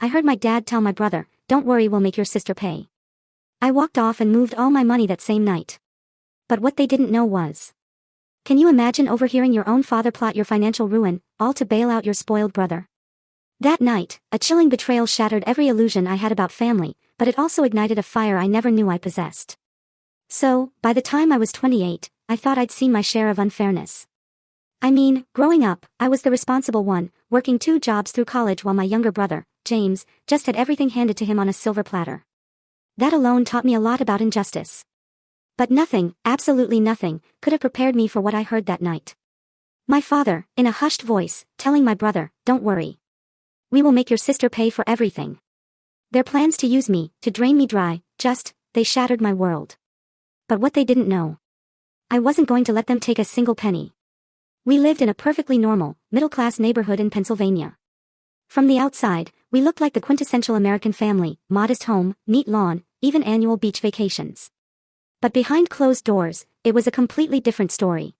I heard my dad tell my brother, "Don't worry, we'll make your sister pay." I walked off and moved all my money that same night. But what they didn't know was. Can you imagine overhearing your own father plot your financial ruin, all to bail out your spoiled brother? That night, a chilling betrayal shattered every illusion I had about family, but it also ignited a fire I never knew I possessed. So, by the time I was 28, I thought I'd seen my share of unfairness. I mean, growing up, I was the responsible one, working 2 jobs through college while my younger brother, James, just had everything handed to him on a silver platter. That alone taught me a lot about injustice. But nothing, absolutely nothing, could have prepared me for what I heard that night. My father, in a hushed voice, telling my brother, "Don't worry. We will make your sister pay for everything." Their plans to use me, to drain me dry, they shattered my world. But what they didn't know. I wasn't going to let them take a single penny. We lived in a perfectly normal, middle-class neighborhood in Pennsylvania. From the outside, we looked like the quintessential American family, modest home, neat lawn, even annual beach vacations. But behind closed doors, it was a completely different story.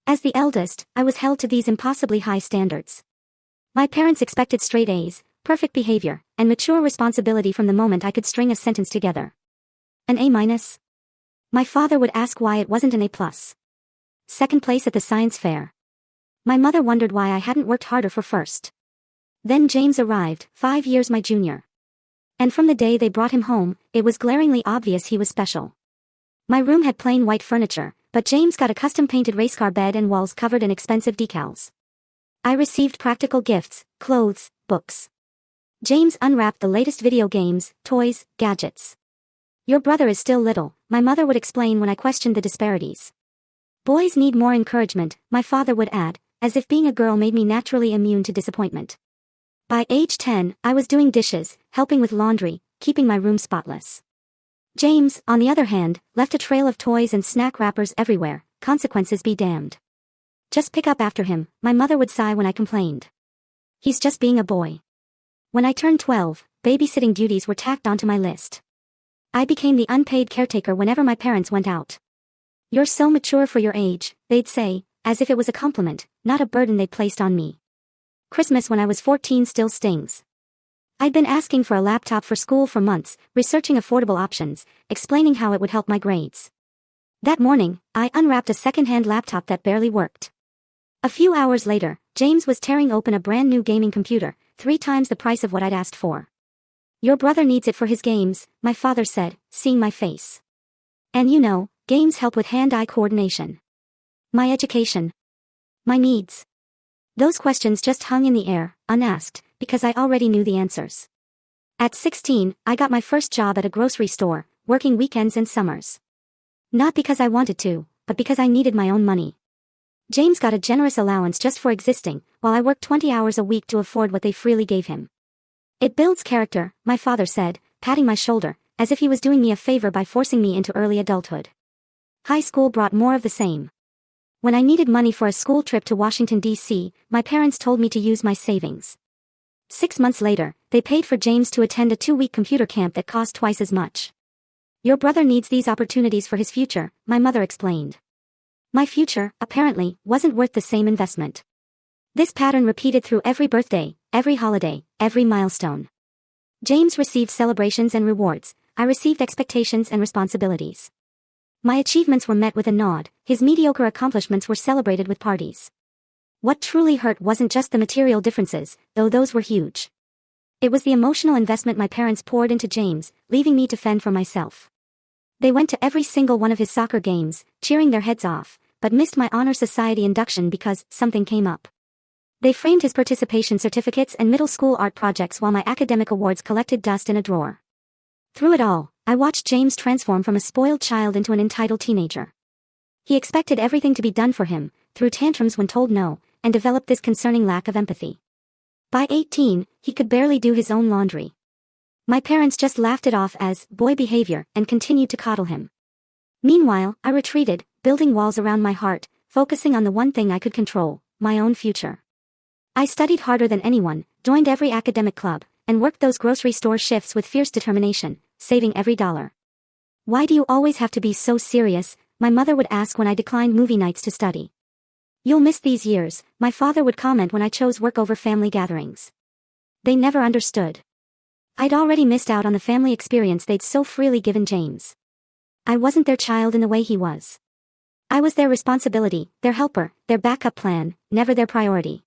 As the eldest, I was held to these impossibly high standards. My parents expected straight A's, perfect behavior, and mature responsibility from the moment I could string a sentence together. An A-? My father would ask why it wasn't an A+. Second place at the science fair. My mother wondered why I hadn't worked harder for first. Then James arrived, 5 years my junior. And from the day they brought him home, it was glaringly obvious he was special. My room had plain white furniture, but James got a custom-painted racecar bed and walls covered in expensive decals. I received practical gifts, clothes, books. James unwrapped the latest video games, toys, gadgets. "Your brother is still little," my mother would explain when I questioned the disparities. "Boys need more encouragement," my father would add, as if being a girl made me naturally immune to disappointment. By age 10, I was doing dishes, helping with laundry, keeping my room spotless. James, on the other hand, left a trail of toys and snack wrappers everywhere, consequences be damned. "Just pick up after him," my mother would sigh when I complained. "He's just being a boy." When I turned 12, babysitting duties were tacked onto my list. I became the unpaid caretaker whenever my parents went out. "You're so mature for your age," they'd say, as if it was a compliment, not a burden they'd placed on me. Christmas when I was 14 still stings. I'd been asking for a laptop for school for months, researching affordable options, explaining how it would help my grades. That morning, I unwrapped a second-hand laptop that barely worked. A few hours later, James was tearing open a brand new gaming computer, 3 times the price of what I'd asked for. "Your brother needs it for his games," my father said, seeing my face. "And you know, games help with hand-eye coordination." My education. My needs. Those questions just hung in the air, unasked, because I already knew the answers. At 16, I got my first job at a grocery store, working weekends and summers. Not because I wanted to, but because I needed my own money. James got a generous allowance just for existing, while I worked 20 hours a week to afford what they freely gave him. "It builds character," my father said, patting my shoulder, as if he was doing me a favor by forcing me into early adulthood. High school brought more of the same. When I needed money for a school trip to Washington, D.C., my parents told me to use my savings. 6 months later, they paid for James to attend a 2-week computer camp that cost twice as much. "Your brother needs these opportunities for his future," my mother explained. My future, apparently, wasn't worth the same investment. This pattern repeated through every birthday, every holiday, every milestone. James received celebrations and rewards, I received expectations and responsibilities. My achievements were met with a nod, his mediocre accomplishments were celebrated with parties. What truly hurt wasn't just the material differences, though those were huge. It was the emotional investment my parents poured into James, leaving me to fend for myself. They went to every single one of his soccer games, cheering their heads off, but missed my honor society induction because something came up. They framed his participation certificates and middle school art projects while my academic awards collected dust in a drawer. Through it all, I watched James transform from a spoiled child into an entitled teenager. He expected everything to be done for him, threw tantrums when told no, and developed this concerning lack of empathy. By 18, he could barely do his own laundry. My parents just laughed it off as boy behavior and continued to coddle him. Meanwhile, I retreated, building walls around my heart, focusing on the one thing I could control, my own future. I studied harder than anyone, joined every academic club, and worked those grocery store shifts with fierce determination, saving every dollar. "Why do you always have to be so serious?" my mother would ask when I declined movie nights to study. "You'll miss these years," my father would comment when I chose work over family gatherings. They never understood. I'd already missed out on the family experience they'd so freely given James. I wasn't their child in the way he was. I was their responsibility, their helper, their backup plan, never their priority.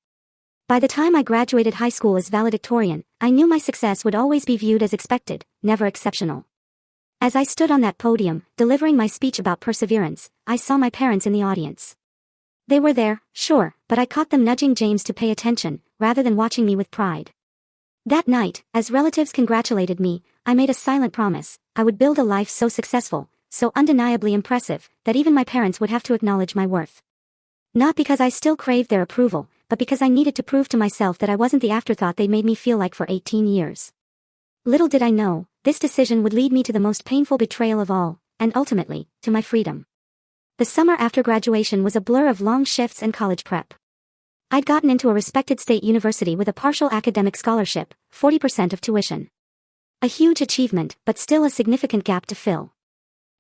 By the time I graduated high school as valedictorian, I knew my success would always be viewed as expected, never exceptional. As I stood on that podium, delivering my speech about perseverance, I saw my parents in the audience. They were there, sure, but I caught them nudging James to pay attention, rather than watching me with pride. That night, as relatives congratulated me, I made a silent promise: I would build a life so successful, so undeniably impressive, that even my parents would have to acknowledge my worth. Not because I still craved their approval, but because I needed to prove to myself that I wasn't the afterthought they made me feel like for 18 years. Little did I know, this decision would lead me to the most painful betrayal of all, and ultimately, to my freedom. The summer after graduation was a blur of long shifts and college prep. I'd gotten into a respected state university with a partial academic scholarship, 40% of tuition. A huge achievement, but still a significant gap to fill.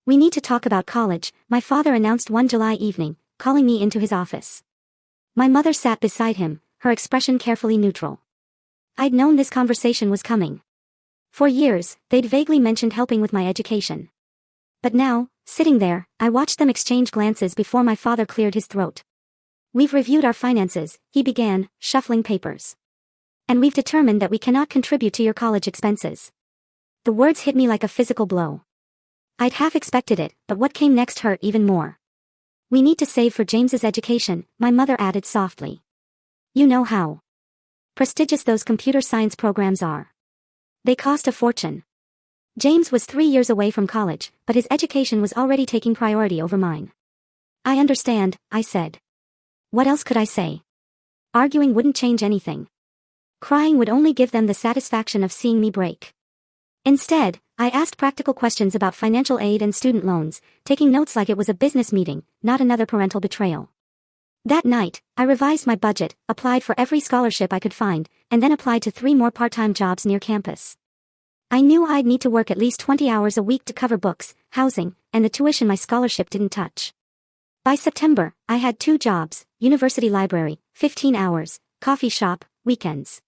"We need to talk about college," my father announced one July evening, calling me into his office. My mother sat beside him, her expression carefully neutral. I'd known this conversation was coming. For years, they'd vaguely mentioned helping with my education. But now, sitting there, I watched them exchange glances before my father cleared his throat. "We've reviewed our finances," he began, shuffling papers. "And we've determined that we cannot contribute to your college expenses." The words hit me like a physical blow. I'd half expected it, but what came next hurt even more. "We need to save for James's education," my mother added softly. "You know how prestigious those computer science programs are. They cost a fortune." James was 3 years away from college, but his education was already taking priority over mine. "I understand," I said. What else could I say? Arguing wouldn't change anything. Crying would only give them the satisfaction of seeing me break. Instead, I asked practical questions about financial aid and student loans, taking notes like it was a business meeting, not another parental betrayal. That night, I revised my budget, applied for every scholarship I could find, and then applied to 3 more part-time jobs near campus. I knew I'd need to work at least 20 hours a week to cover books, housing, and the tuition my scholarship didn't touch. By September, I had 2 jobs: university library, 15 hours, coffee shop, weekends.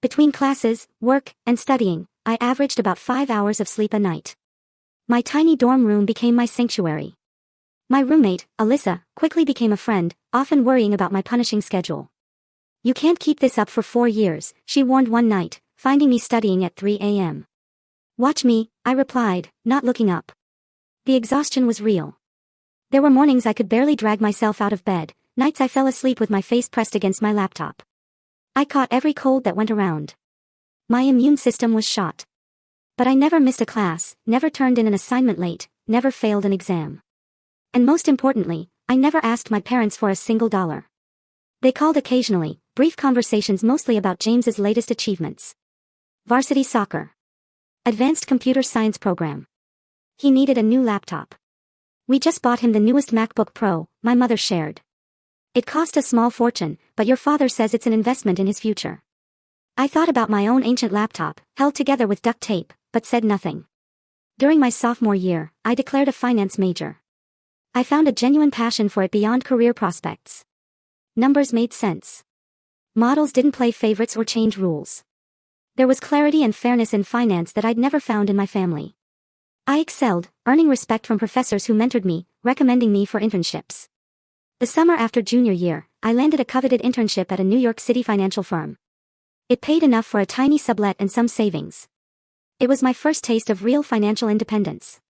Between classes, work, and studying, I averaged about 5 hours of sleep a night. My tiny dorm room became my sanctuary. My roommate, Alyssa, quickly became a friend, often worrying about my punishing schedule. "You can't keep this up for 4 years, she warned one night, finding me studying at 3 a.m. "Watch me," I replied, not looking up. The exhaustion was real. There were mornings I could barely drag myself out of bed, nights I fell asleep with my face pressed against my laptop. I caught every cold that went around. My immune system was shot. But I never missed a class, never turned in an assignment late, never failed an exam. And most importantly, I never asked my parents for a single dollar. They called occasionally, brief conversations mostly about James's latest achievements. Varsity soccer. Advanced computer science program. He needed a new laptop. "We just bought him the newest MacBook Pro," my mother shared. "It cost a small fortune, but your father says it's an investment in his future." I thought about my own ancient laptop, held together with duct tape, but said nothing. During my sophomore year, I declared a finance major. I found a genuine passion for it beyond career prospects. Numbers made sense. Models didn't play favorites or change rules. There was clarity and fairness in finance that I'd never found in my family. I excelled, earning respect from professors who mentored me, recommending me for internships. The summer after junior year, I landed a coveted internship at a New York City financial firm. It paid enough for a tiny sublet and some savings. It was my first taste of real financial independence.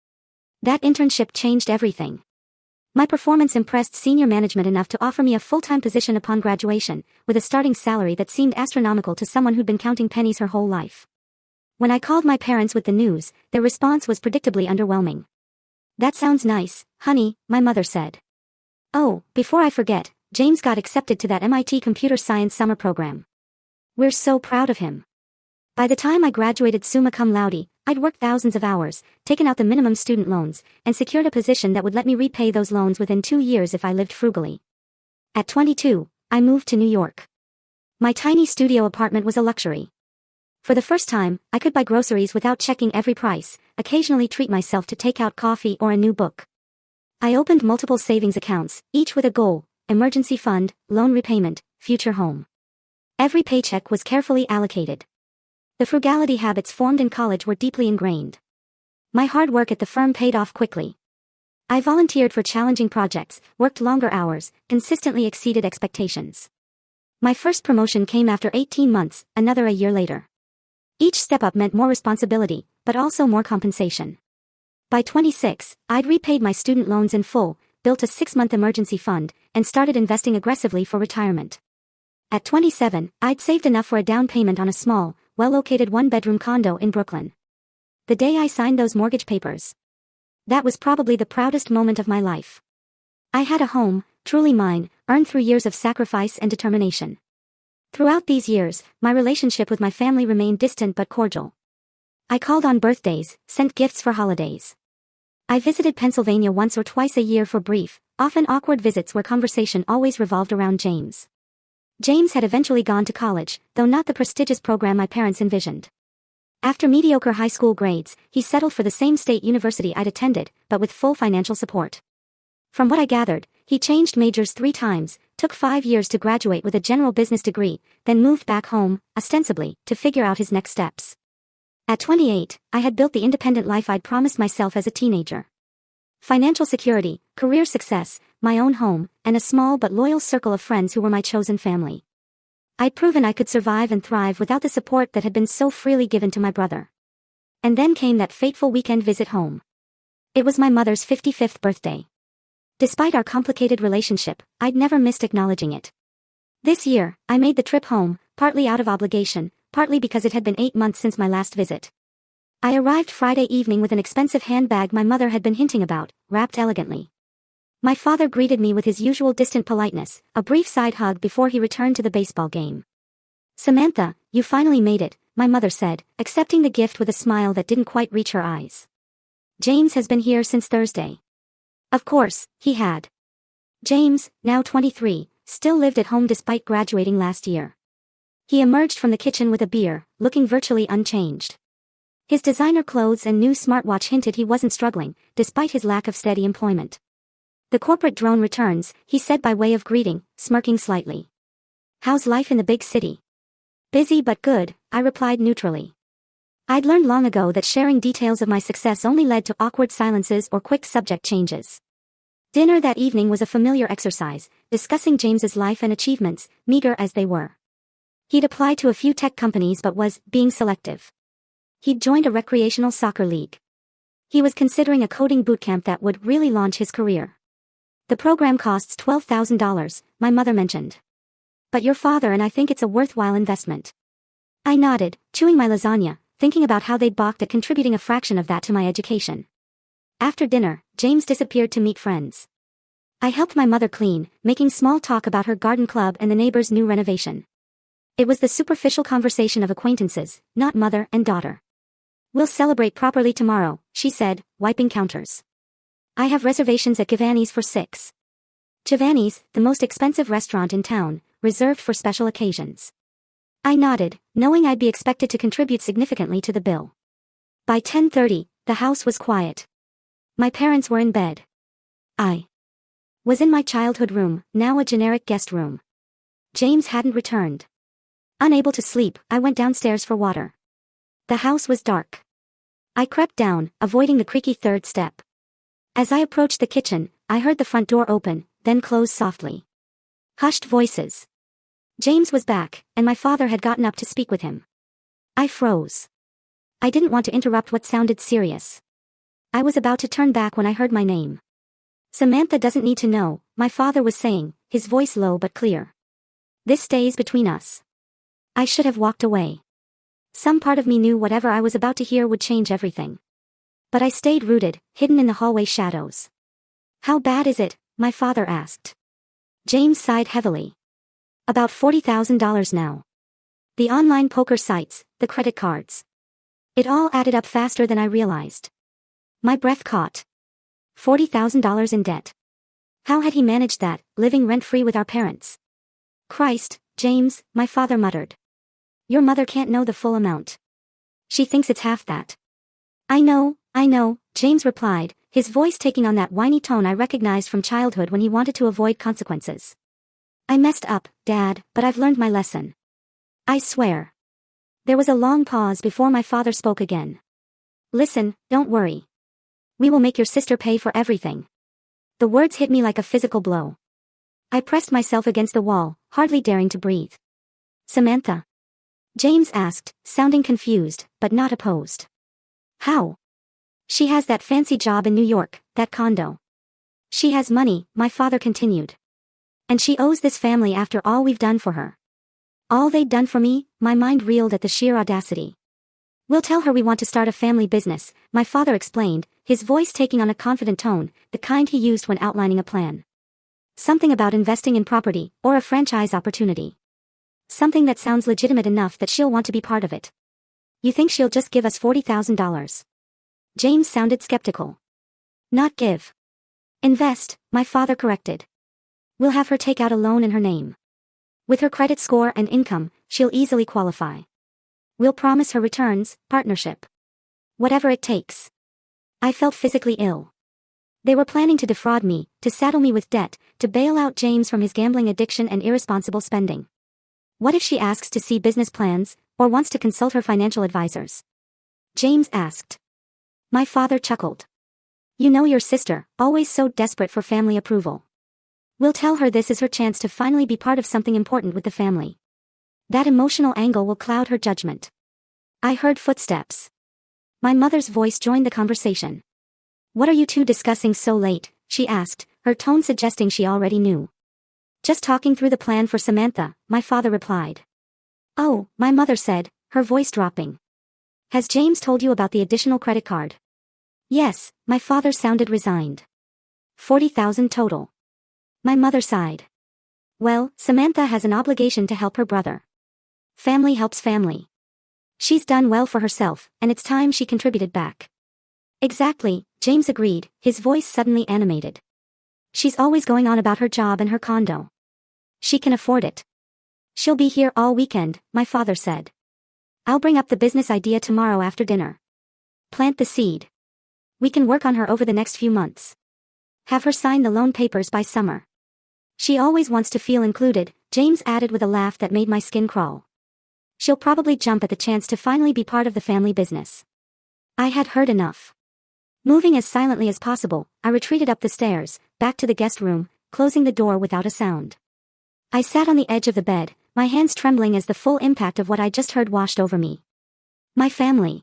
That internship changed everything. My performance impressed senior management enough to offer me a full-time position upon graduation, with a starting salary that seemed astronomical to someone who'd been counting pennies her whole life. When I called my parents with the news, their response was predictably underwhelming. "That sounds nice, honey," my mother said. "Oh, before I forget, James got accepted to that MIT computer science summer program. We're so proud of him." By the time I graduated summa cum laude, I'd worked thousands of hours, taken out the minimum student loans, and secured a position that would let me repay those loans within 2 years if I lived frugally. At 22, I moved to New York. My tiny studio apartment was a luxury. For the first time, I could buy groceries without checking every price, occasionally treat myself to take out coffee or a new book. I opened multiple savings accounts, each with a goal: emergency fund, loan repayment, future home. Every paycheck was carefully allocated. The frugality habits formed in college were deeply ingrained. My hard work at the firm paid off quickly. I volunteered for challenging projects, worked longer hours, consistently exceeded expectations. My first promotion came after 18 months, another a year later. Each step up meant more responsibility, but also more compensation. By 26, I'd repaid my student loans in full, built a 6-month emergency fund, and started investing aggressively for retirement. At 27, I'd saved enough for a down payment on a small, well-located 1-bedroom condo in Brooklyn. The day I signed those mortgage papers. That was probably the proudest moment of my life. I had a home, truly mine, earned through years of sacrifice and determination. Throughout these years, my relationship with my family remained distant but cordial. I called on birthdays, sent gifts for holidays. I visited Pennsylvania once or twice a year for brief, often awkward visits where conversation always revolved around James. James had eventually gone to college, though not the prestigious program my parents envisioned. After mediocre high school grades, he settled for the same state university I'd attended, but with full financial support. From what I gathered, he changed majors 3 times, took 5 years to graduate with a general business degree, then moved back home, ostensibly, to figure out his next steps. At 28, I had built the independent life I'd promised myself as a teenager. Financial security, career success, my own home, and a small but loyal circle of friends who were my chosen family. I'd proven I could survive and thrive without the support that had been so freely given to my brother. And then came that fateful weekend visit home. It was my mother's 55th birthday. Despite our complicated relationship, I'd never missed acknowledging it. This year, I made the trip home, partly out of obligation, partly because it had been 8 months since my last visit. I arrived Friday evening with an expensive handbag my mother had been hinting about, wrapped elegantly. My father greeted me with his usual distant politeness, a brief side hug before he returned to the baseball game. "Samantha, you finally made it," my mother said, accepting the gift with a smile that didn't quite reach her eyes. "James has been here since Thursday." Of course, he had. James, now 23, still lived at home despite graduating last year. He emerged from the kitchen with a beer, looking virtually unchanged. His designer clothes and new smartwatch hinted he wasn't struggling, despite his lack of steady employment. "The corporate drone returns," he said by way of greeting, smirking slightly. "How's life in the big city?" "Busy but good," I replied neutrally. I'd learned long ago that sharing details of my success only led to awkward silences or quick subject changes. Dinner that evening was a familiar exercise, discussing James's life and achievements, meager as they were. He'd applied to a few tech companies but was being selective. He'd joined a recreational soccer league. He was considering a coding bootcamp that would really launch his career. "The program costs $12,000, my mother mentioned. "But your father and I think it's a worthwhile investment." I nodded, chewing my lasagna, thinking about how they'd balked at contributing a fraction of that to my education. After dinner, James disappeared to meet friends. I helped my mother clean, making small talk about her garden club and the neighbor's new renovation. It was the superficial conversation of acquaintances, not mother and daughter. "We'll celebrate properly tomorrow," she said, wiping counters. "I have reservations at Giovanni's for 6. Giovanni's, the most expensive restaurant in town, reserved for special occasions. I nodded, knowing I'd be expected to contribute significantly to the bill. By 10:30, the house was quiet. My parents were in bed. I was in my childhood room, now a generic guest room. James hadn't returned. Unable to sleep, I went downstairs for water. The house was dark. I crept down, avoiding the creaky 3rd step. As I approached the kitchen, I heard the front door open, then close softly. Hushed voices. James was back, and my father had gotten up to speak with him. I froze. I didn't want to interrupt what sounded serious. I was about to turn back when I heard my name. "Samantha doesn't need to know," my father was saying, his voice low but clear. "This stays between us." I should have walked away. Some part of me knew whatever I was about to hear would change everything. But I stayed rooted, hidden in the hallway shadows. "How bad is it?" my father asked. James sighed heavily. "About $40,000 now. The online poker sites, the credit cards. It all added up faster than I realized." My breath caught. $40,000 in debt. How had he managed that, living rent-free with our parents? "Christ, James," my father muttered. "Your mother can't know the full amount. She thinks it's half that." I know, James replied, his voice taking on that whiny tone I recognized from childhood when he wanted to avoid consequences. "I messed up, Dad, but I've learned my lesson. I swear." There was a long pause before my father spoke again. Listen, don't worry. We will make your sister pay for everything. The words hit me like a physical blow. I pressed myself against the wall, hardly daring to breathe. Samantha? James asked, sounding confused, but not opposed. How? She has that fancy job in New York, that condo. She has money, my father continued. And she owes this family after all we've done for her. All they'd done for me, my mind reeled at the sheer audacity. We'll tell her we want to start a family business, my father explained, his voice taking on a confident tone, the kind he used when outlining a plan. Something about investing in property, or a franchise opportunity. Something that sounds legitimate enough that she'll want to be part of it. You think she'll just give us $40,000? James sounded skeptical. Not give. Invest, my father corrected. We'll have her take out a loan in her name. With her credit score and income, she'll easily qualify. We'll promise her returns, partnership. Whatever it takes. I felt physically ill. They were planning to defraud me, to saddle me with debt, to bail out James from his gambling addiction and irresponsible spending. What if she asks to see business plans, or wants to consult her financial advisors? James asked. My father chuckled. You know your sister, always so desperate for family approval. We'll tell her this is her chance to finally be part of something important with the family. That emotional angle will cloud her judgment. I heard footsteps. My mother's voice joined the conversation. What are you two discussing so late? She asked, her tone suggesting she already knew. Just talking through the plan for Samantha, my father replied. Oh, my mother said, her voice dropping. Has James told you about the additional credit card? Yes, my father sounded resigned. 40,000 total. My mother sighed. Well, Samantha has an obligation to help her brother. Family helps family. She's done well for herself, and it's time she contributed back. Exactly, James agreed, his voice suddenly animated. She's always going on about her job and her condo. She can afford it. She'll be here all weekend, my father said. I'll bring up the business idea tomorrow after dinner. Plant the seed. We can work on her over the next few months. Have her sign the loan papers by summer. She always wants to feel included, James added with a laugh that made my skin crawl. She'll probably jump at the chance to finally be part of the family business. I had heard enough. Moving as silently as possible, I retreated up the stairs, back to the guest room, closing the door without a sound. I sat on the edge of the bed, my hands trembling as the full impact of what I just heard washed over me. My family.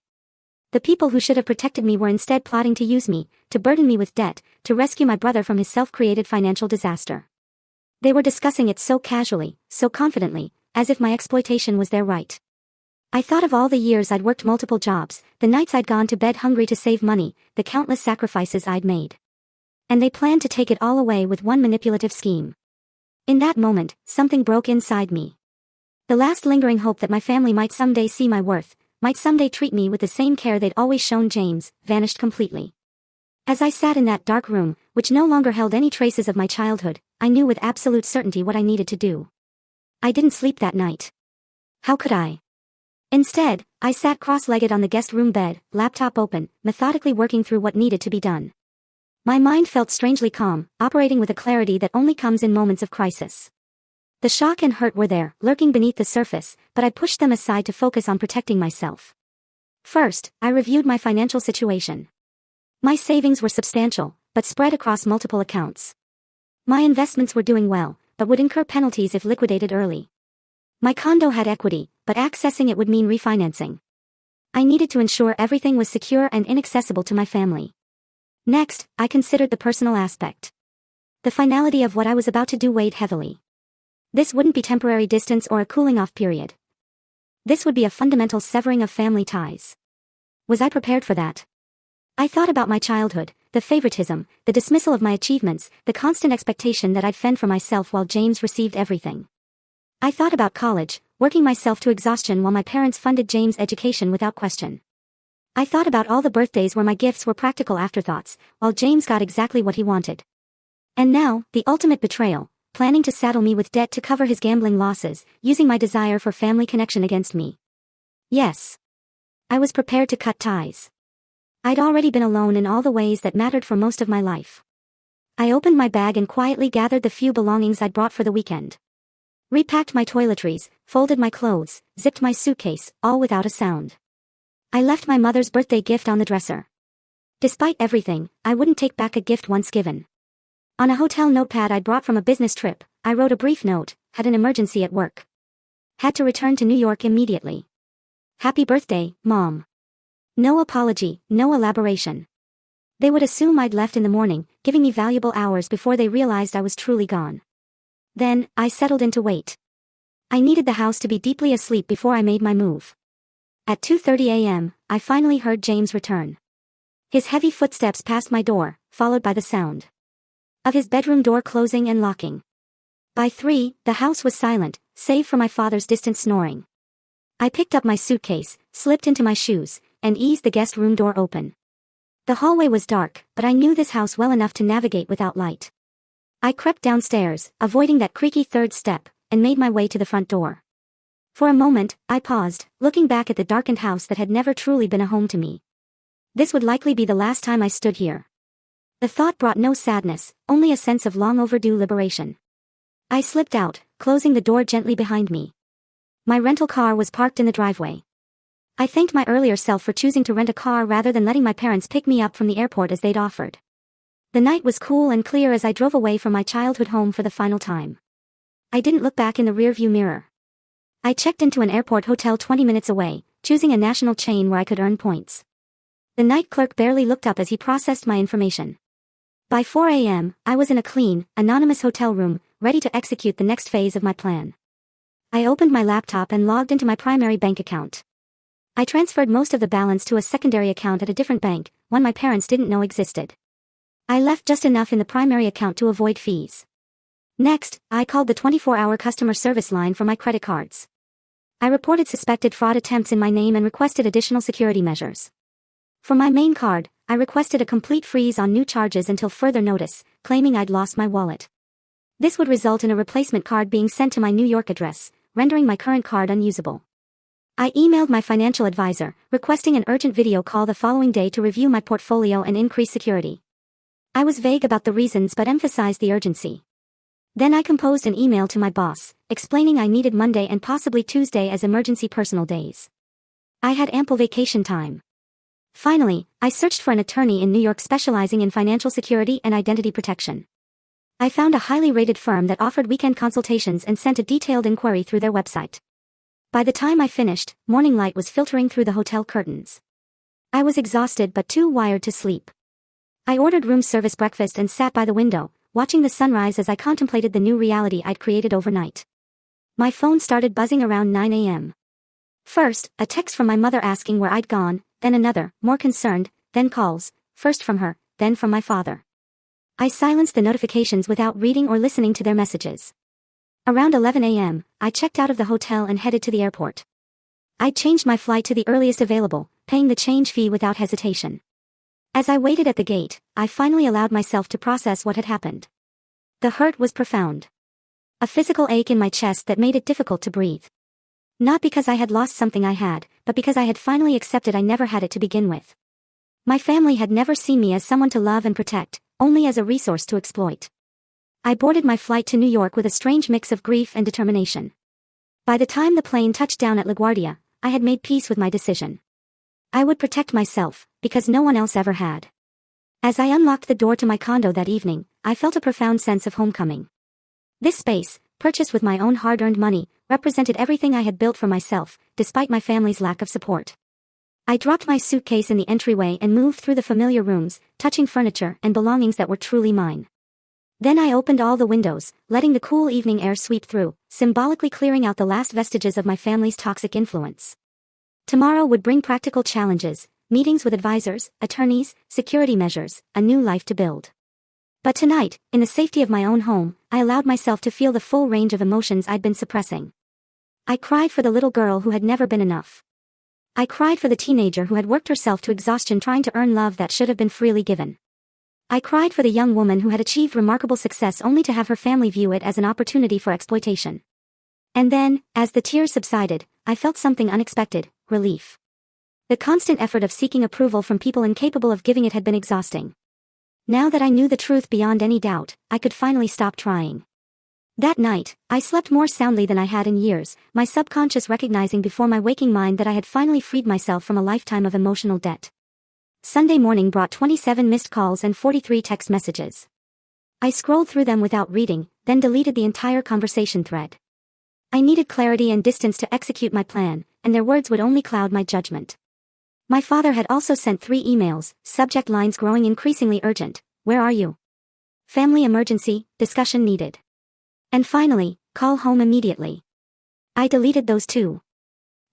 The people who should have protected me were instead plotting to use me, to burden me with debt, to rescue my brother from his self-created financial disaster. They were discussing it so casually, so confidently, as if my exploitation was their right. I thought of all the years I'd worked multiple jobs, the nights I'd gone to bed hungry to save money, the countless sacrifices I'd made. And they planned to take it all away with one manipulative scheme. In that moment, something broke inside me. The last lingering hope that my family might someday see my worth, might someday treat me with the same care they'd always shown James, vanished completely. As I sat in that dark room, which no longer held any traces of my childhood, I knew with absolute certainty what I needed to do. I didn't sleep that night. How could I? Instead, I sat cross-legged on the guest room bed, laptop open, methodically working through what needed to be done. My mind felt strangely calm, operating with a clarity that only comes in moments of crisis. The shock and hurt were there, lurking beneath the surface, but I pushed them aside to focus on protecting myself. First, I reviewed my financial situation. My savings were substantial, but spread across multiple accounts. My investments were doing well, but would incur penalties if liquidated early. My condo had equity, but accessing it would mean refinancing. I needed to ensure everything was secure and inaccessible to my family. Next, I considered the personal aspect. The finality of what I was about to do weighed heavily. This wouldn't be temporary distance or a cooling-off period. This would be a fundamental severing of family ties. Was I prepared for that? I thought about my childhood, the favoritism, the dismissal of my achievements, the constant expectation that I'd fend for myself while James received everything. I thought about college, working myself to exhaustion while my parents funded James' education without question. I thought about all the birthdays where my gifts were practical afterthoughts, while James got exactly what he wanted. And now, the ultimate betrayal, planning to saddle me with debt to cover his gambling losses, using my desire for family connection against me. Yes. I was prepared to cut ties. I'd already been alone in all the ways that mattered for most of my life. I opened my bag and quietly gathered the few belongings I'd brought for the weekend. Repacked my toiletries, folded my clothes, zipped my suitcase, all without a sound. I left my mother's birthday gift on the dresser. Despite everything, I wouldn't take back a gift once given. On a hotel notepad I'd brought from a business trip, I wrote a brief note: had an emergency at work. Had to return to New York immediately. Happy birthday, Mom. No apology, no elaboration. They would assume I'd left in the morning, giving me valuable hours before they realized I was truly gone. Then, I settled in to wait. I needed the house to be deeply asleep before I made my move. At 2:30 a.m., I finally heard James return. His heavy footsteps passed my door, followed by the sound of his bedroom door closing and locking. By 3, the house was silent, save for my father's distant snoring. I picked up my suitcase, slipped into my shoes, and eased the guest room door open. The hallway was dark, but I knew this house well enough to navigate without light. I crept downstairs, avoiding that creaky third step, and made my way to the front door. For a moment, I paused, looking back at the darkened house that had never truly been a home to me. This would likely be the last time I stood here. The thought brought no sadness, only a sense of long overdue liberation. I slipped out, closing the door gently behind me. My rental car was parked in the driveway. I thanked my earlier self for choosing to rent a car rather than letting my parents pick me up from the airport as they'd offered. The night was cool and clear as I drove away from my childhood home for the final time. I didn't look back in the rearview mirror. I checked into an airport hotel 20 minutes away, choosing a national chain where I could earn points. The night clerk barely looked up as he processed my information. By 4 a.m., I was in a clean, anonymous hotel room, ready to execute the next phase of my plan. I opened my laptop and logged into my primary bank account. I transferred most of the balance to a secondary account at a different bank, one my parents didn't know existed. I left just enough in the primary account to avoid fees. Next, I called the 24-hour customer service line for my credit cards. I reported suspected fraud attempts in my name and requested additional security measures. For my main card, I requested a complete freeze on new charges until further notice, claiming I'd lost my wallet. This would result in a replacement card being sent to my New York address, rendering my current card unusable. I emailed my financial advisor, requesting an urgent video call the following day to review my portfolio and increase security. I was vague about the reasons but emphasized the urgency. Then I composed an email to my boss, explaining I needed Monday and possibly Tuesday as emergency personal days. I had ample vacation time. Finally, I searched for an attorney in New York specializing in financial security and identity protection. I found a highly rated firm that offered weekend consultations and sent a detailed inquiry through their website. By the time I finished, morning light was filtering through the hotel curtains. I was exhausted but too wired to sleep. I ordered room service breakfast and sat by the window, watching the sunrise as I contemplated the new reality I'd created overnight. My phone started buzzing around 9 a.m. First, a text from my mother asking where I'd gone, then another, more concerned, then calls, first from her, then from my father. I silenced the notifications without reading or listening to their messages. Around 11 a.m., I checked out of the hotel and headed to the airport. I'd changed my flight to the earliest available, paying the change fee without hesitation. As I waited at the gate, I finally allowed myself to process what had happened. The hurt was profound. A physical ache in my chest that made it difficult to breathe. Not because I had lost something I had, but because I had finally accepted I never had it to begin with. My family had never seen me as someone to love and protect, only as a resource to exploit. I boarded my flight to New York with a strange mix of grief and determination. By the time the plane touched down at LaGuardia, I had made peace with my decision. I would protect myself, because no one else ever had. As I unlocked the door to my condo that evening, I felt a profound sense of homecoming. This space, purchased with my own hard-earned money, represented everything I had built for myself, despite my family's lack of support. I dropped my suitcase in the entryway and moved through the familiar rooms, touching furniture and belongings that were truly mine. Then I opened all the windows, letting the cool evening air sweep through, symbolically clearing out the last vestiges of my family's toxic influence. Tomorrow would bring practical challenges, meetings with advisors, attorneys, security measures, a new life to build. But tonight, in the safety of my own home, I allowed myself to feel the full range of emotions I'd been suppressing. I cried for the little girl who had never been enough. I cried for the teenager who had worked herself to exhaustion trying to earn love that should have been freely given. I cried for the young woman who had achieved remarkable success only to have her family view it as an opportunity for exploitation. And then, as the tears subsided, I felt something unexpected: relief. The constant effort of seeking approval from people incapable of giving it had been exhausting. Now that I knew the truth beyond any doubt, I could finally stop trying. That night, I slept more soundly than I had in years, my subconscious recognizing before my waking mind that I had finally freed myself from a lifetime of emotional debt. Sunday morning brought 27 missed calls and 43 text messages. I scrolled through them without reading, then deleted the entire conversation thread. I needed clarity and distance to execute my plan, and their words would only cloud my judgment. My father had also sent 3 emails, subject lines growing increasingly urgent. Where are you? Family emergency, discussion needed. And finally, call home immediately. I deleted those too.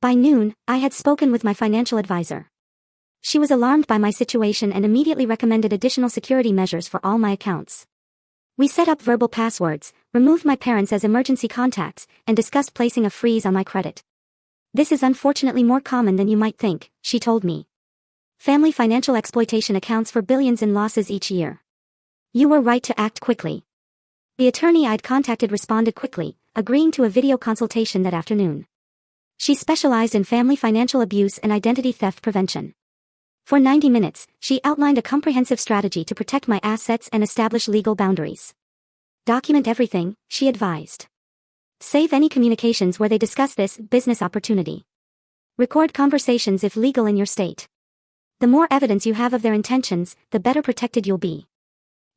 By noon, I had spoken with my financial advisor. She was alarmed by my situation and immediately recommended additional security measures for all my accounts. We set up verbal passwords, removed my parents as emergency contacts, and discussed placing a freeze on my credit. This is unfortunately more common than you might think, she told me. Family financial exploitation accounts for billions in losses each year. You were right to act quickly. The attorney I'd contacted responded quickly, agreeing to a video consultation that afternoon. She specialized in family financial abuse and identity theft prevention. For 90 minutes, she outlined a comprehensive strategy to protect my assets and establish legal boundaries. Document everything, she advised. Save any communications where they discuss this business opportunity. Record conversations if legal in your state. The more evidence you have of their intentions, the better protected you'll be.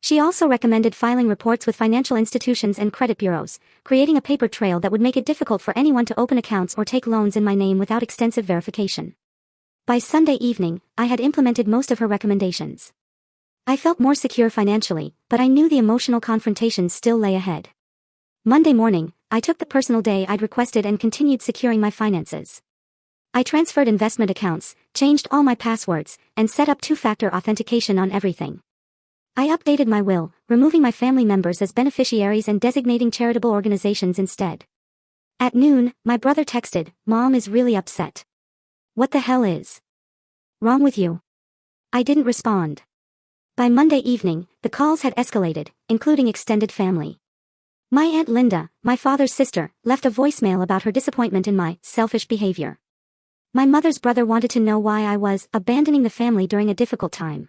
She also recommended filing reports with financial institutions and credit bureaus, creating a paper trail that would make it difficult for anyone to open accounts or take loans in my name without extensive verification. By Sunday evening, I had implemented most of her recommendations. I felt more secure financially, but I knew the emotional confrontations still lay ahead. Monday morning, I took the personal day I'd requested and continued securing my finances. I transferred investment accounts, changed all my passwords, and set up 2-factor authentication on everything. I updated my will, removing my family members as beneficiaries and designating charitable organizations instead. At noon, my brother texted, "Mom is really upset." What the hell is wrong with you? I didn't respond. By Monday evening, the calls had escalated, including extended family. My Aunt Linda, my father's sister, left a voicemail about her disappointment in my selfish behavior. My mother's brother wanted to know why I was abandoning the family during a difficult time.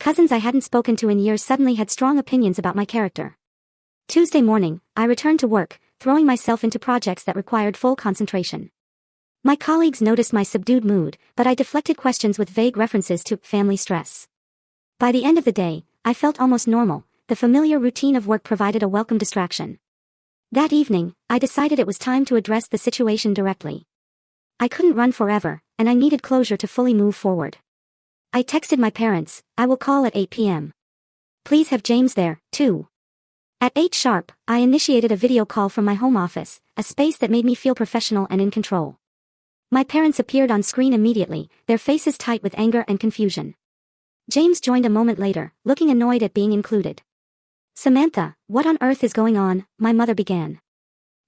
Cousins I hadn't spoken to in years suddenly had strong opinions about my character. Tuesday morning, I returned to work, throwing myself into projects that required full concentration. My colleagues noticed my subdued mood, but I deflected questions with vague references to family stress. By the end of the day, I felt almost normal. The familiar routine of work provided a welcome distraction. That evening, I decided it was time to address the situation directly. I couldn't run forever, and I needed closure to fully move forward. I texted my parents, "I will call at 8 p.m. Please have James there, too." At 8 sharp, I initiated a video call from my home office, a space that made me feel professional and in control. My parents appeared on screen immediately, their faces tight with anger and confusion. James joined a moment later, looking annoyed at being included. "Samantha, what on earth is going on?" my mother began.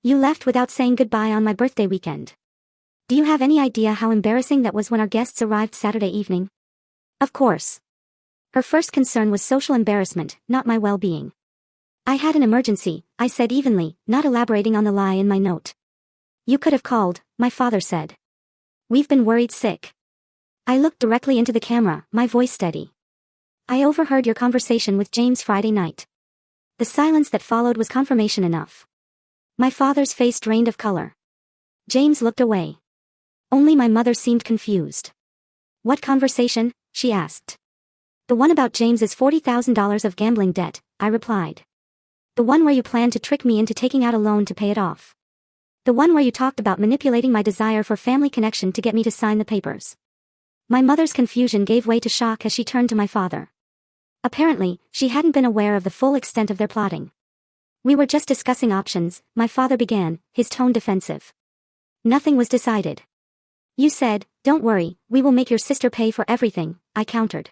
"You left without saying goodbye on my birthday weekend. Do you have any idea how embarrassing that was when our guests arrived Saturday evening?" Of course. Her first concern was social embarrassment, not my well-being. "I had an emergency," I said evenly, not elaborating on the lie in my note. "You could have called," my father said. "We've been worried sick." I looked directly into the camera, my voice steady. "I overheard your conversation with James Friday night." The silence that followed was confirmation enough. My father's face drained of color. James looked away. Only my mother seemed confused. "What conversation?" she asked. "The one about James's $40,000 of gambling debt," I replied. "The one where you planned to trick me into taking out a loan to pay it off. The one where you talked about manipulating my desire for family connection to get me to sign the papers." My mother's confusion gave way to shock as she turned to my father. Apparently, she hadn't been aware of the full extent of their plotting. "We were just discussing options," my father began, his tone defensive. "Nothing was decided." "You said, 'Don't worry, we will make your sister pay for everything,'" I countered.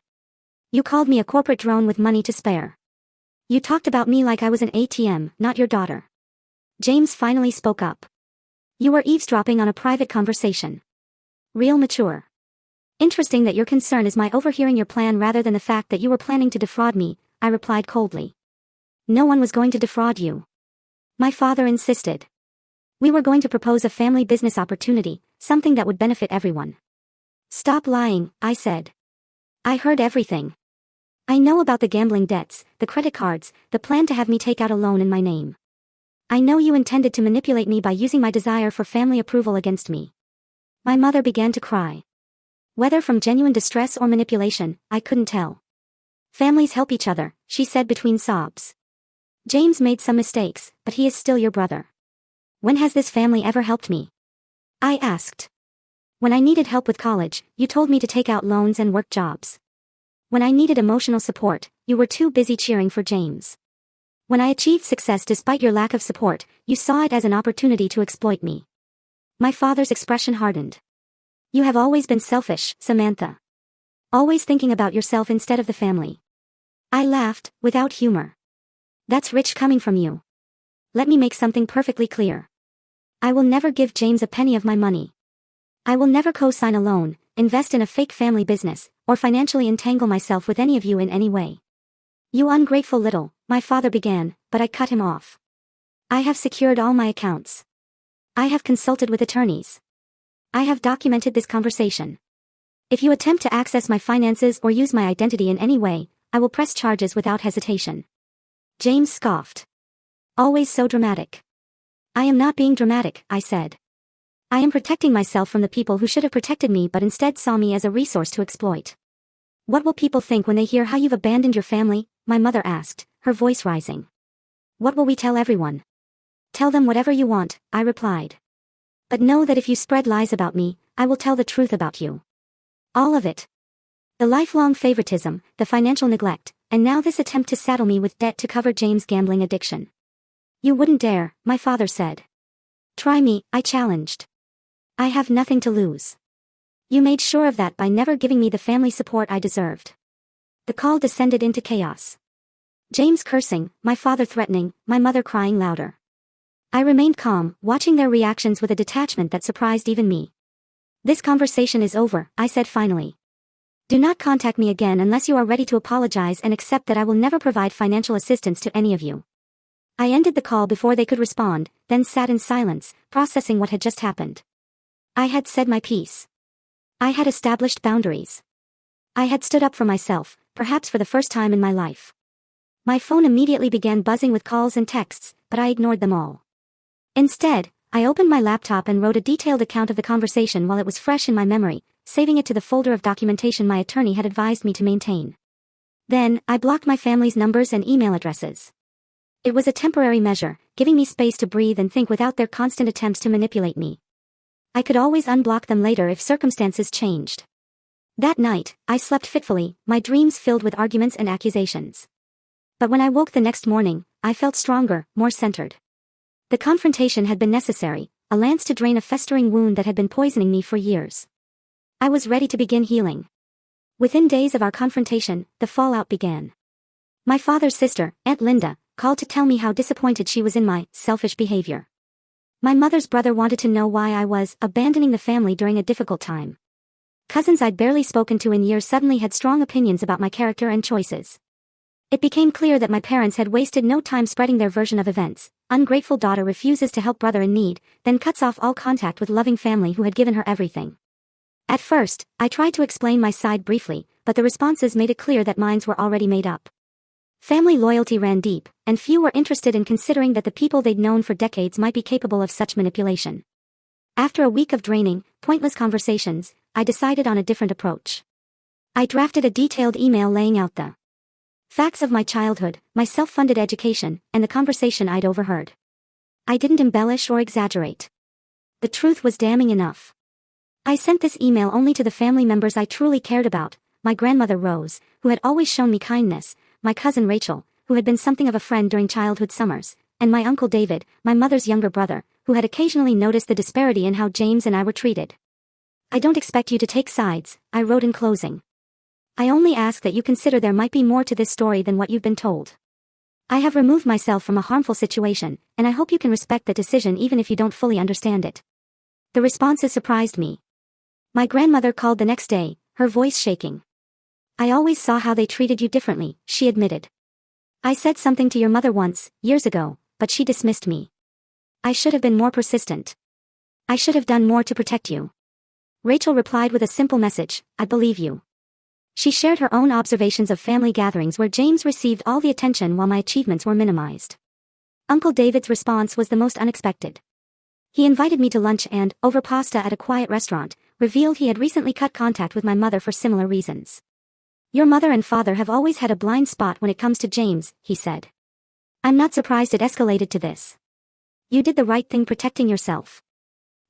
"You called me a corporate drone with money to spare. You talked about me like I was an ATM, not your daughter." James finally spoke up. "You were eavesdropping on a private conversation. Real mature. Interesting that your concern is my overhearing your plan rather than the fact that you were planning to defraud me," I replied coldly. "No one was going to defraud you." My father insisted. "We were going to propose a family business opportunity, something that would benefit everyone." "Stop lying," I said. "I heard everything. I know about the gambling debts, the credit cards, the plan to have me take out a loan in my name. I know you intended to manipulate me by using my desire for family approval against me." My mother began to cry. Whether from genuine distress or manipulation, I couldn't tell. "Families help each other," she said between sobs. "James made some mistakes, but he is still your brother." "When has this family ever helped me?" I asked. "When I needed help with college, you told me to take out loans and work jobs. When I needed emotional support, you were too busy cheering for James. When I achieved success despite your lack of support, you saw it as an opportunity to exploit me." My father's expression hardened. "You have always been selfish, Samantha. Always thinking about yourself instead of the family." I laughed, without humor. "That's rich coming from you. Let me make something perfectly clear. I will never give James a penny of my money. I will never co-sign a loan, invest in a fake family business, or financially entangle myself with any of you in any way." "You ungrateful little," my father began, but I cut him off. "I have secured all my accounts. I have consulted with attorneys. I have documented this conversation. If you attempt to access my finances or use my identity in any way, I will press charges without hesitation." James scoffed. "Always so dramatic." "I am not being dramatic," I said. "I am protecting myself from the people who should have protected me but instead saw me as a resource to exploit." "What will people think when they hear how you've abandoned your family?" my mother asked, her voice rising. "What will we tell everyone?" "Tell them whatever you want," I replied. "But know that if you spread lies about me, I will tell the truth about you. All of it. The lifelong favoritism, the financial neglect, and now this attempt to saddle me with debt to cover James' gambling addiction." "You wouldn't dare," my father said. "Try me," I challenged. "I have nothing to lose." "You made sure of that by never giving me the family support I deserved." The call descended into chaos. James cursing, my father threatening, my mother crying louder. I remained calm, watching their reactions with a detachment that surprised even me. "This conversation is over," I said finally. "Do not contact me again unless you are ready to apologize and accept that I will never provide financial assistance to any of you." I ended the call before they could respond, then sat in silence, processing what had just happened. I had said my piece. I had established boundaries. I had stood up for myself, perhaps for the first time in my life. My phone immediately began buzzing with calls and texts, but I ignored them all. Instead, I opened my laptop and wrote a detailed account of the conversation while it was fresh in my memory, saving it to the folder of documentation my attorney had advised me to maintain. Then, I blocked my family's numbers and email addresses. It was a temporary measure, giving me space to breathe and think without their constant attempts to manipulate me. I could always unblock them later if circumstances changed. That night, I slept fitfully, my dreams filled with arguments and accusations. But when I woke the next morning, I felt stronger, more centered. The confrontation had been necessary, a lance to drain a festering wound that had been poisoning me for years. I was ready to begin healing. Within days of our confrontation, the fallout began. My father's sister, Aunt Linda, called to tell me how disappointed she was in my selfish behavior. My mother's brother wanted to know why I was abandoning the family during a difficult time. Cousins I'd barely spoken to in years suddenly had strong opinions about my character and choices. It became clear that my parents had wasted no time spreading their version of events. Ungrateful daughter refuses to help brother in need, then cuts off all contact with loving family who had given her everything. At first, I tried to explain my side briefly, but the responses made it clear that minds were already made up. Family loyalty ran deep, and few were interested in considering that the people they'd known for decades might be capable of such manipulation. After a week of draining, pointless conversations, I decided on a different approach. I drafted a detailed email laying out the facts of my childhood, my self-funded education, and the conversation I'd overheard. I didn't embellish or exaggerate. The truth was damning enough. I sent this email only to the family members I truly cared about, my grandmother Rose, who had always shown me kindness, my cousin Rachel, who had been something of a friend during childhood summers, and my uncle David, my mother's younger brother, who had occasionally noticed the disparity in how James and I were treated. "I don't expect you to take sides," I wrote in closing. "I only ask that you consider there might be more to this story than what you've been told. I have removed myself from a harmful situation, and I hope you can respect that decision even if you don't fully understand it." The responses surprised me. My grandmother called the next day, her voice shaking. "I always saw how they treated you differently," she admitted. "I said something to your mother once, years ago, but she dismissed me. I should have been more persistent. I should have done more to protect you." Rachel replied with a simple message, "I believe you." She shared her own observations of family gatherings where James received all the attention while my achievements were minimized. Uncle David's response was the most unexpected. He invited me to lunch and, over pasta at a quiet restaurant, revealed he had recently cut contact with my mother for similar reasons. Your mother and father have always had a blind spot when it comes to James, he said. I'm not surprised it escalated to this. You did the right thing protecting yourself.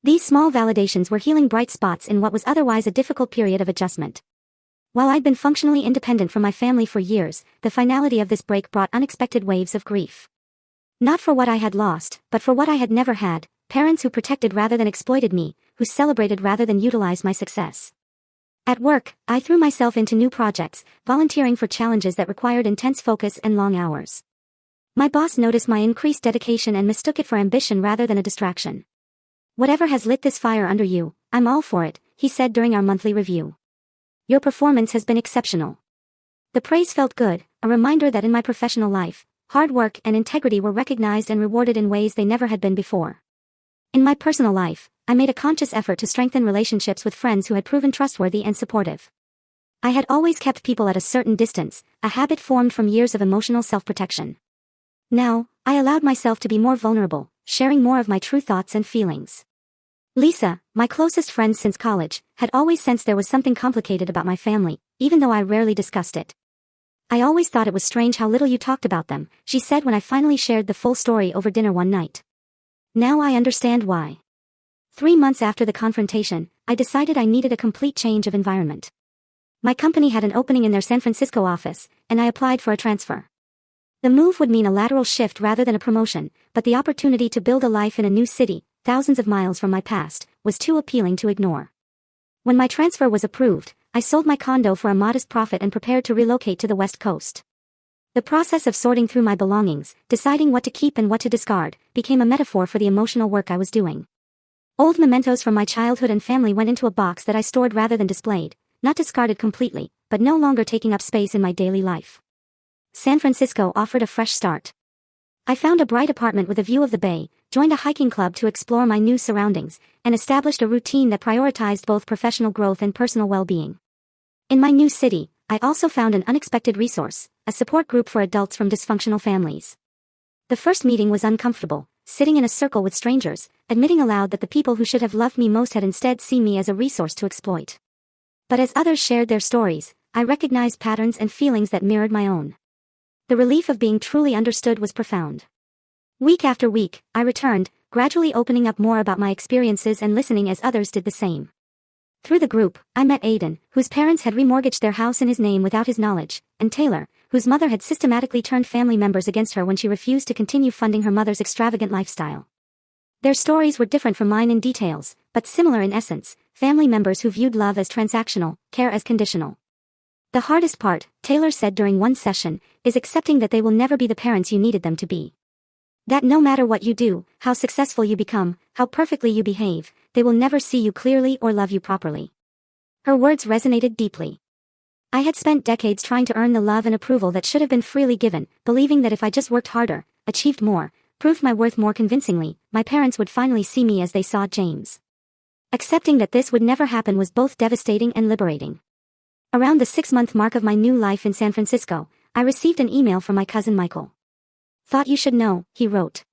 These small validations were healing bright spots in what was otherwise a difficult period of adjustment. While I'd been functionally independent from my family for years, the finality of this break brought unexpected waves of grief. Not for what I had lost, but for what I had never had, parents who protected rather than exploited me, who celebrated rather than utilized my success. At work, I threw myself into new projects, volunteering for challenges that required intense focus and long hours. My boss noticed my increased dedication and mistook it for ambition rather than a distraction. Whatever has lit this fire under you, I'm all for it, he said during our monthly review. Your performance has been exceptional. The praise felt good, a reminder that in my professional life, hard work and integrity were recognized and rewarded in ways they never had been before. In my personal life, I made a conscious effort to strengthen relationships with friends who had proven trustworthy and supportive. I had always kept people at a certain distance, a habit formed from years of emotional self-protection. Now, I allowed myself to be more vulnerable, sharing more of my true thoughts and feelings. Lisa, my closest friend since college, had always sensed there was something complicated about my family, even though I rarely discussed it. I always thought it was strange how little you talked about them, she said when I finally shared the full story over dinner one night. Now I understand why. 3 months after the confrontation, I decided I needed a complete change of environment. My company had an opening in their San Francisco office, and I applied for a transfer. The move would mean a lateral shift rather than a promotion, but the opportunity to build a life in a new city, thousands of miles from my past, was too appealing to ignore. When my transfer was approved, I sold my condo for a modest profit and prepared to relocate to the West Coast. The process of sorting through my belongings, deciding what to keep and what to discard, became a metaphor for the emotional work I was doing. Old mementos from my childhood and family went into a box that I stored rather than displayed, not discarded completely, but no longer taking up space in my daily life. San Francisco offered a fresh start. I found a bright apartment with a view of the bay, joined a hiking club to explore my new surroundings, and established a routine that prioritized both professional growth and personal well-being. In my new city, I also found an unexpected resource, a support group for adults from dysfunctional families. The first meeting was uncomfortable, sitting in a circle with strangers, admitting aloud that the people who should have loved me most had instead seen me as a resource to exploit. But as others shared their stories, I recognized patterns and feelings that mirrored my own. The relief of being truly understood was profound. Week after week, I returned, gradually opening up more about my experiences and listening as others did the same. Through the group, I met Aidan, whose parents had remortgaged their house in his name without his knowledge, and Taylor, whose mother had systematically turned family members against her when she refused to continue funding her mother's extravagant lifestyle. Their stories were different from mine in details, but similar in essence, family members who viewed love as transactional, care as conditional. The hardest part, Taylor said during one session, is accepting that they will never be the parents you needed them to be. That no matter what you do, how successful you become, how perfectly you behave, they will never see you clearly or love you properly. Her words resonated deeply. I had spent decades trying to earn the love and approval that should have been freely given, believing that if I just worked harder, achieved more, proved my worth more convincingly, my parents would finally see me as they saw James. Accepting that this would never happen was both devastating and liberating. Around the 6-month mark of my new life in San Francisco, I received an email from my cousin Michael. Thought you should know, he wrote.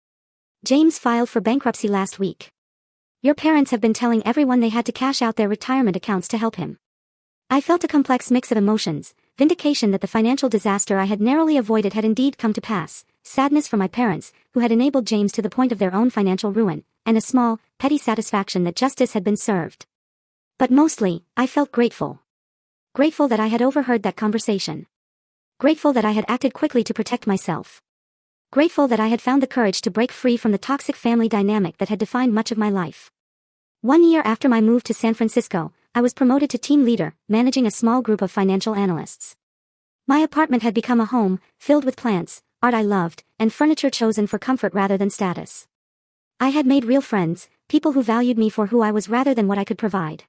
James filed for bankruptcy last week. Your parents have been telling everyone they had to cash out their retirement accounts to help him. I felt a complex mix of emotions, vindication that the financial disaster I had narrowly avoided had indeed come to pass, sadness for my parents, who had enabled James to the point of their own financial ruin, and a small, petty satisfaction that justice had been served. But mostly, I felt grateful. Grateful that I had overheard that conversation. Grateful that I had acted quickly to protect myself. Grateful that I had found the courage to break free from the toxic family dynamic that had defined much of my life. 1 year after my move to San Francisco, I was promoted to team leader, managing a small group of financial analysts. My apartment had become a home, filled with plants, art I loved, and furniture chosen for comfort rather than status. I had made real friends, people who valued me for who I was rather than what I could provide.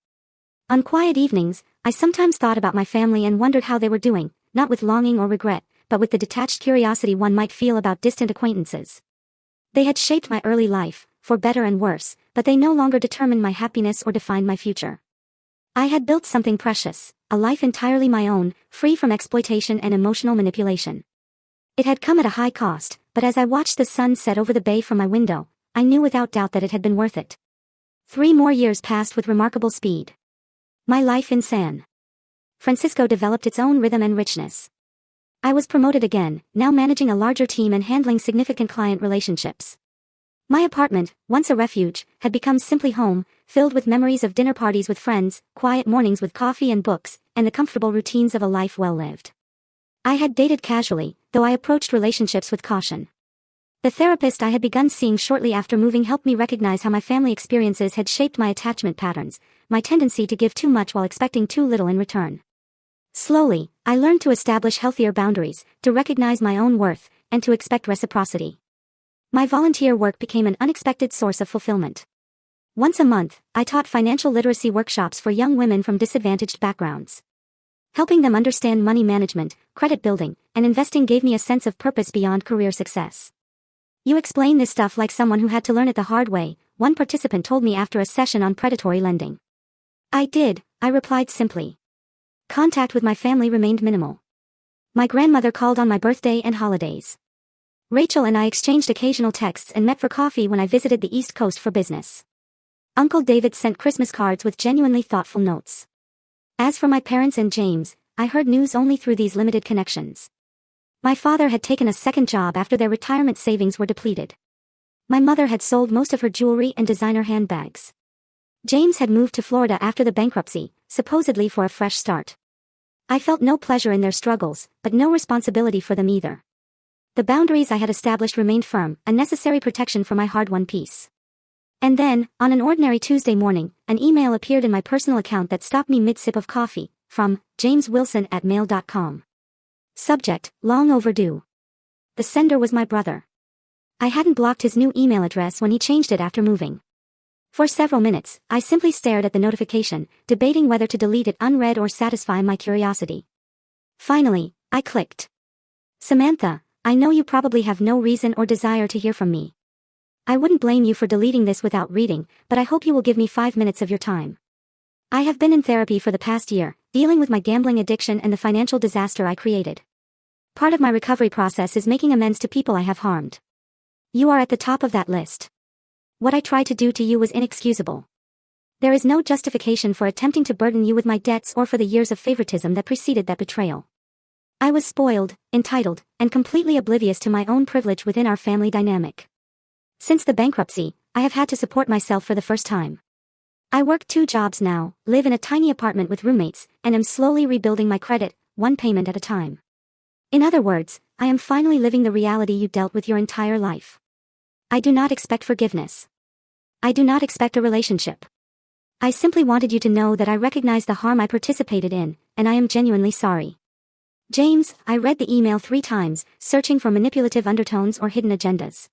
On quiet evenings, I sometimes thought about my family and wondered how they were doing, not with longing or regret, but with the detached curiosity one might feel about distant acquaintances. They had shaped my early life, for better and worse, but they no longer determined my happiness or defined my future. I had built something precious, a life entirely my own, free from exploitation and emotional manipulation. It had come at a high cost, but as I watched the sun set over the bay from my window, I knew without doubt that it had been worth it. 3 more years passed with remarkable speed. My life in San Francisco developed its own rhythm and richness. I was promoted again, now managing a larger team and handling significant client relationships. My apartment, once a refuge, had become simply home, filled with memories of dinner parties with friends, quiet mornings with coffee and books, and the comfortable routines of a life well lived. I had dated casually, though I approached relationships with caution. The therapist I had begun seeing shortly after moving helped me recognize how my family experiences had shaped my attachment patterns, my tendency to give too much while expecting too little in return. Slowly, I learned to establish healthier boundaries, to recognize my own worth, and to expect reciprocity. My volunteer work became an unexpected source of fulfillment. Once a month, I taught financial literacy workshops for young women from disadvantaged backgrounds. Helping them understand money management, credit building, and investing gave me a sense of purpose beyond career success. "You explain this stuff like someone who had to learn it the hard way," one participant told me after a session on predatory lending. "I did," I replied simply. Contact with my family remained minimal. My grandmother called on my birthday and holidays. Rachel and I exchanged occasional texts and met for coffee when I visited the East Coast for business. Uncle David sent Christmas cards with genuinely thoughtful notes. As for my parents and James, I heard news only through these limited connections. My father had taken a second job after their retirement savings were depleted. My mother had sold most of her jewelry and designer handbags. James had moved to Florida after the bankruptcy, supposedly for a fresh start. I felt no pleasure in their struggles, but no responsibility for them either. The boundaries I had established remained firm, a necessary protection for my hard-won peace. And then, on an ordinary Tuesday morning, an email appeared in my personal account that stopped me mid-sip of coffee, from jameswilson@mail.com. Subject, long overdue. The sender was my brother. I hadn't blocked his new email address when he changed it after moving. For several minutes, I simply stared at the notification, debating whether to delete it unread or satisfy my curiosity. Finally, I clicked. "Samantha, I know you probably have no reason or desire to hear from me. I wouldn't blame you for deleting this without reading, but I hope you will give me 5 minutes of your time. I have been in therapy for the past year, dealing with my gambling addiction and the financial disaster I created. Part of my recovery process is making amends to people I have harmed. You are at the top of that list. What I tried to do to you was inexcusable. There is no justification for attempting to burden you with my debts or for the years of favoritism that preceded that betrayal. I was spoiled, entitled, and completely oblivious to my own privilege within our family dynamic. Since the bankruptcy, I have had to support myself for the first time. I work 2 jobs now, live in a tiny apartment with roommates, and am slowly rebuilding my credit, one payment at a time. In other words, I am finally living the reality you dealt with your entire life. I do not expect forgiveness. I do not expect a relationship. I simply wanted you to know that I recognize the harm I participated in, and I am genuinely sorry. James." I read the email 3 times, searching for manipulative undertones or hidden agendas.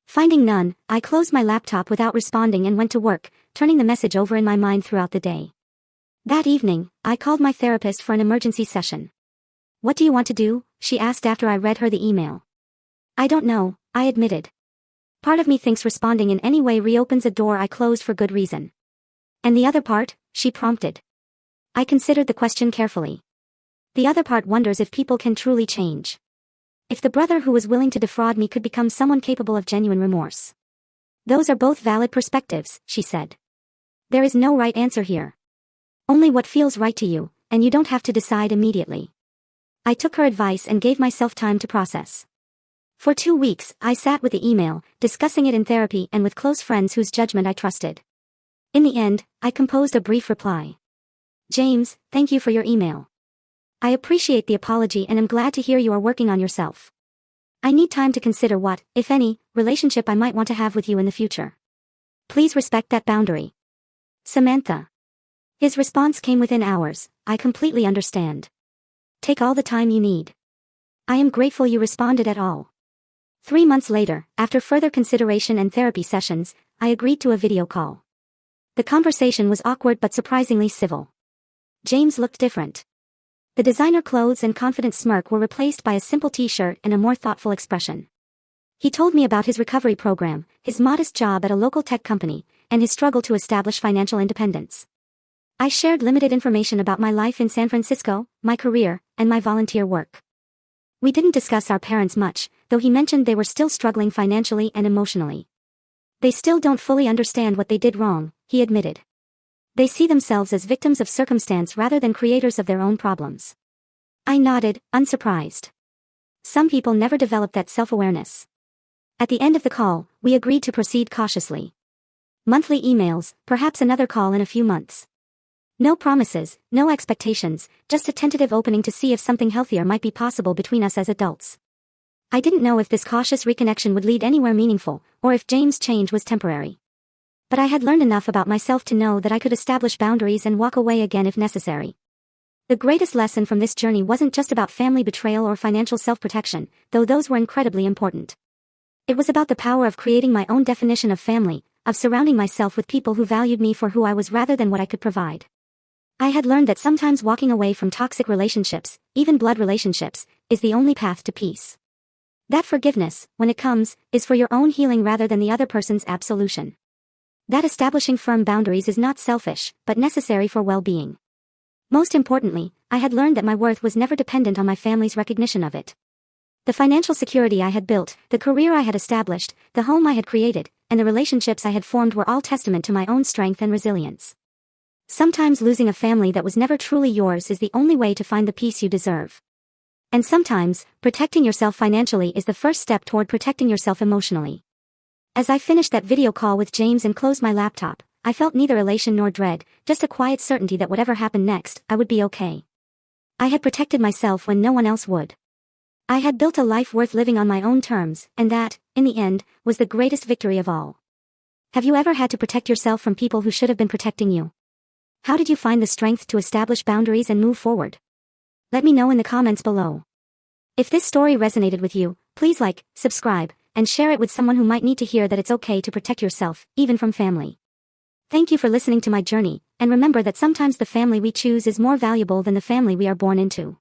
Finding none, I closed my laptop without responding and went to work, turning the message over in my mind throughout the day. That evening, I called my therapist for an emergency session. "What do you want to do?" she asked after I read her the email. "I don't know," I admitted. "Part of me thinks responding in any way reopens a door I closed for good reason." "And the other part?" she prompted. I considered the question carefully. "The other part wonders if people can truly change. If the brother who was willing to defraud me could become someone capable of genuine remorse." "Those are both valid perspectives," she said. "There is no right answer here. Only what feels right to you, and you don't have to decide immediately." I took her advice and gave myself time to process. For 2 weeks, I sat with the email, discussing it in therapy and with close friends whose judgment I trusted. In the end, I composed a brief reply. "James, thank you for your email. I appreciate the apology and am glad to hear you are working on yourself. I need time to consider what, if any, relationship I might want to have with you in the future. Please respect that boundary. Samantha." His response came within hours. "I completely understand. Take all the time you need. I am grateful you responded at all." 3 months later, after further consideration and therapy sessions, I agreed to a video call. The conversation was awkward but surprisingly civil. James looked different. The designer clothes and confident smirk were replaced by a simple t-shirt and a more thoughtful expression. He told me about his recovery program, his modest job at a local tech company, and his struggle to establish financial independence. I shared limited information about my life in San Francisco, my career, and my volunteer work. We didn't discuss our parents much, though he mentioned they were still struggling financially and emotionally. They still don't fully understand what they did wrong, he admitted. They see themselves as victims of circumstance rather than creators of their own problems. I nodded, unsurprised. Some people never develop that self-awareness. At the end of the call, we agreed to proceed cautiously. Monthly emails, perhaps another call in a few months. No promises, no expectations, just a tentative opening to see if something healthier might be possible between us as adults. I didn't know if this cautious reconnection would lead anywhere meaningful, or if James' change was temporary. But I had learned enough about myself to know that I could establish boundaries and walk away again if necessary. The greatest lesson from this journey wasn't just about family betrayal or financial self-protection, though those were incredibly important. It was about the power of creating my own definition of family, of surrounding myself with people who valued me for who I was rather than what I could provide. I had learned that sometimes walking away from toxic relationships, even blood relationships, is the only path to peace. That forgiveness, when it comes, is for your own healing rather than the other person's absolution. That establishing firm boundaries is not selfish, but necessary for well-being. Most importantly, I had learned that my worth was never dependent on my family's recognition of it. The financial security I had built, the career I had established, the home I had created, and the relationships I had formed were all testament to my own strength and resilience. Sometimes losing a family that was never truly yours is the only way to find the peace you deserve. And sometimes, protecting yourself financially is the first step toward protecting yourself emotionally. As I finished that video call with James and closed my laptop, I felt neither elation nor dread, just a quiet certainty that whatever happened next, I would be okay. I had protected myself when no one else would. I had built a life worth living on my own terms, and that, in the end, was the greatest victory of all. Have you ever had to protect yourself from people who should have been protecting you? How did you find the strength to establish boundaries and move forward? Let me know in the comments below. If this story resonated with you, please like, subscribe, and share it with someone who might need to hear that it's okay to protect yourself, even from family. Thank you for listening to my journey, and remember that sometimes the family we choose is more valuable than the family we are born into.